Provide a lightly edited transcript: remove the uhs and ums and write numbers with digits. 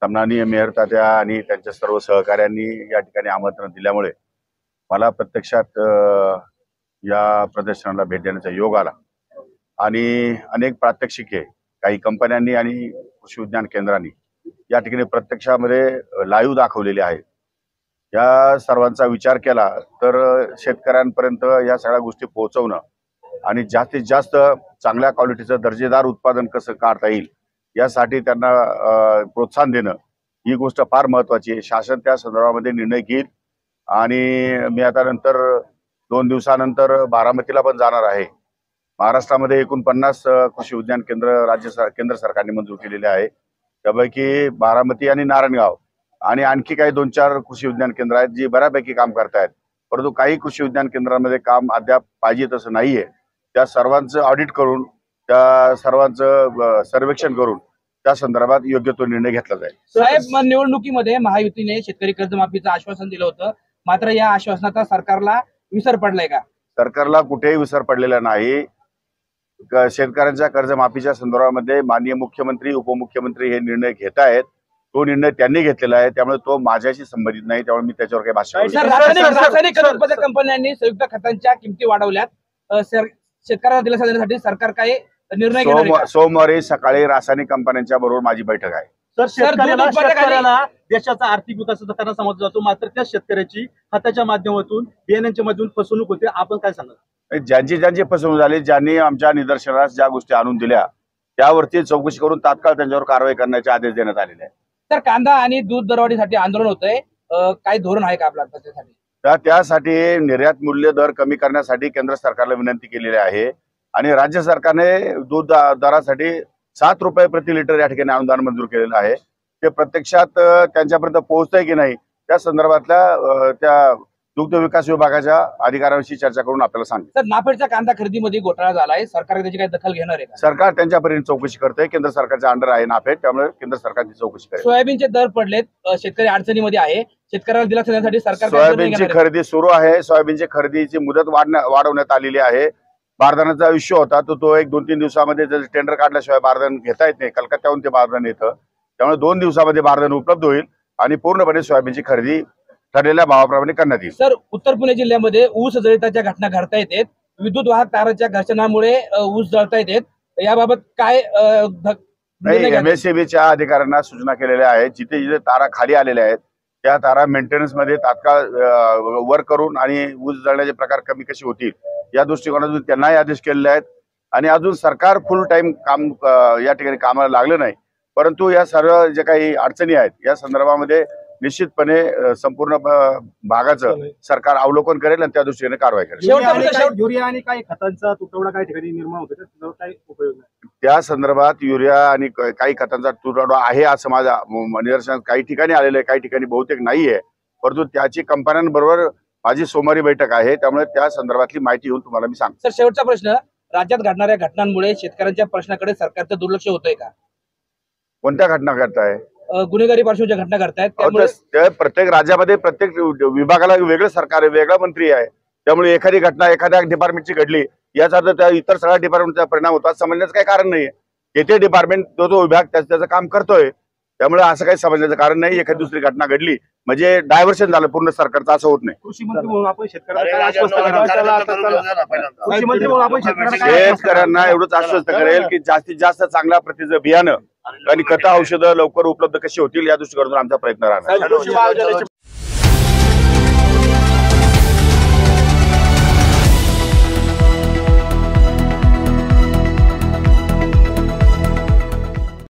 सन्माननीय मेयर तात्या आणि त्यांच्या सर्व सहकाऱ्यांनी या ठिकाणी आमंत्रण दिल्यामुळे मला प्रत्यक्षात या प्रदर्शनाला भेट देण्याचा योग आला आणि अनेक प्रात्यक्षिके काही कंपन्यांनी आणि कृषी विज्ञान केंद्रांनी या ठिकाणी प्रत्यक्षामध्ये लाईव्ह दाखवलेले आहेत। या सर्वांचा विचार केला तर शेतकऱ्यांपर्यंत या सगळ्या गोष्टी पोहोचवणं आणि जास्तीत जास्त चांगल्या क्वालिटीचं दर्जेदार उत्पादन कसं काढता येईल यासाठी त्यांना प्रोत्साहन देणं ही गोष्ट फार महत्त्वाची आहे। शासन त्या संदर्भामध्ये निर्णय घेईल आणि मी आता नंतर 2 दिवसानंतर बारामतीला पण जाणार आहे। महाराष्ट्रामध्ये एकूण 50 कृषी विज्ञान केंद्र केंद्र सरकारने मंजूर केलेले आहे, त्यापैकी बारामती आणि नारायणगाव आणि आणखी काही 2-4 कृषी विज्ञान केंद्र आहेत जी बऱ्यापैकी काम करतायत, परंतु काही कृषी विज्ञान केंद्रांमध्ये काम अद्याप पाहिजे तसं नाहीये। त्या सर्वांचं ऑडिट करून त्या सर्वांचं सर्वेक्षण करून त्या संदर्भात योग्य तो निर्णय घेतला जाईल। साहेब, निवडणुकीमध्ये महायुतीने शेतकरी कर्जमाफीचं आश्वासन दिलं होतं, मात्र या आश्वासनाचा सरकारला विसर पडलाय का? सरकारला कुठेही विसर पडलेला नाही। शेतकऱ्यांच्या कर्जमाफीच्या संदर्भामध्ये माननीय मुख्यमंत्री उपमुख्यमंत्री हे निर्णय घेत आहेत। तो निर्णय त्यांनी घेतलेला आहे, त्यामुळे तो माझ्याशी संबंधित नाही, त्यामुळे मी त्याच्यावर काही भाष्य करू शकत नाही। रासायनिक उत्पादक कंपन्यांनी संयुक्त खतांच्या किमती वाढवल्यात, शेतकऱ्यांना दिलासा देण्यासाठी सरकार काय निर्णय घेणार? सोमवारी सकाळी रासायनिक कंपन्यांच्या बरोबर माझी बैठक आहे। शेतकऱ्याला देशाचा आर्थिक विकास करण्याचा समजला जातो, मात्र त्या शेतकऱ्याची खताच्या माध्यमातून बियाण्यांच्या माध्यमातून फसवणूक होते। आपण काय सांगणार? ज्यांची फसवणूक झाली, ज्यांनी आमच्या निदर्शनास ज्या गोष्टी आणून दिल्या त्यावरती चौकशी करून तात्काळ त्यांच्यावर कारवाई करण्याचे आदेश देण्यात आलेले आहेत। तर कांदा आणि दूध दरवाढीसाठी आंदोलन होतंय, काय धोरण आहे का आपलं त्यासाठी? त्यासाठी निर्यात मूल्य दर कमी करण्यासाठी केंद्र सरकारला विनंती केलेली आहे आणि राज्य सरकारने दूध दरासाठी 7 रुपये प्रति लिटर या ठिकाणी अनुदान मंजूर केलेलं आहे। ते प्रत्यक्षात त्यांच्यापर्यंत पोहोचतंय की नाही त्या संदर्भातल्या त्या दुग्ध विकास विभागाच्या अधिकाऱ्यांशी चर्चा करून आपल्याला सांगेल। तर नाफेडच्या कांदा खरेदीमध्ये घोटाळा झालाय, सरकार त्याची काही दखल घेणार आहे का? सरकार त्यांच्या परीने चौकशी करते, केंद्र सरकारच्या अंडर आहे नाफेड, त्यामुळे केंद्र सरकारची चौकशी करेल। सोयाबीनचे दर पडलेत, शेतकरी अडचणीमध्ये आहे, शेतकऱ्याला दिलासा देण्यासाठी सरकार सोयाबीनची खरेदी सुरू आहे। सोयाबीनची खरेदीची मुदत वाढवण्यात आलेली आहे। बारदानाचा इश्यू होता तो 1-2-3 दिवसामध्ये टेंडर काढल्याशिवाय बारदान घेता येत नाही, कलकत्त्याहून ते बारदान येतं, त्यामुळे 2 दिवसामध्ये बारदान उपलब्ध होईल आणि पूर्णपणे सोयाबीनची खरेदी ठरलेल्या भावाप्रमाणे करण्यात येईल। सर, उत्तर पुणे जिल्ह्यामध्ये ऊस जळताच्या घटना घडता येतात, विद्युत वाहक ताराच्या घर्षणामुळे ऊस जळता येतात, याबाबत काय? MSEBच्या अधिकाऱ्यांना सूचना केलेल्या आहेत, जिथे जिथे तारा खाली आलेल्या आहेत त्या तारा मेंटेनन्स मध्ये तात्काळ वर्क करून आणि ऊस जळण्याचे प्रकार कमी कसे होतील या दृष्टिकोनातून त्यांनाही आदेश केलेले आहेत। आणि अजून सरकार फुल टाइम काम या ठिकाणी कामाला लागलं नाही, परंतु या सर्व जे काही अडचणी आहेत या संदर्भामध्ये निश्चितपणे संपूर्ण भागाचं सरकार अवलोकन करेल आणि त्या दृष्टीने कारवाई करेल। युरिया आणि काही खतांचा तुटवडा काही ठिकाणी निर्माण होतो, त्याचा काही उपयोग नाही? त्या संदर्भात युरिया आणि काही खतांचा तुटवडा आहे असं माझ्या निदर्शनात काही ठिकाणी आलेलं आहे, काही ठिकाणी बहुतेक नाहीये, परंतु त्याची कंपन्यांबरोबर माझी सोमवारी बैठक आहे, त्यामुळे त्या संदर्भातली माहिती घेऊन तुम्हाला मी सांगतो। सर, शेवटचा प्रश्न, राज्यात घडणाऱ्या घटनांमुळे शेतकऱ्यांच्या प्रश्नाकडे सरकारचं दुर्लक्ष होतंय का? कोणत्या घटना घडताय? गुन्हेगारी पार्श्वभूमीच्या घटना घडतायत, त्यामुळे प्रत्येक राज्यामध्ये प्रत्येक विभागाला वेगळं सरकार आहे, वेगळा मंत्री आहे, त्यामुळे एखादी घटना एखाद्या डिपार्टमेंटची घडली याचा अर्थ त्या इतर सगळ्या डिपार्टमेंटचा परिणाम होता समजण्याचं काही कारण नाहीये। येथे डिपार्टमेंट तो विभाग त्याचं काम करतोय, त्यामुळे असं काही समजण्याचं कारण नाही। एखादी दुसरी घटना घडली म्हणजे डायव्हर्शन झालं पूर्ण सरकारचं, असं होत नाही। कृषी म्हणून आपण शेतकऱ्यांना एवढंच आश्वस्त करेल की जास्तीत जास्त चांगल्या प्रतीचं बियाणं आणि खतं औषधं लवकर उपलब्ध कशी होतील या दृष्टीकोनातून आमचा प्रयत्न राहणार।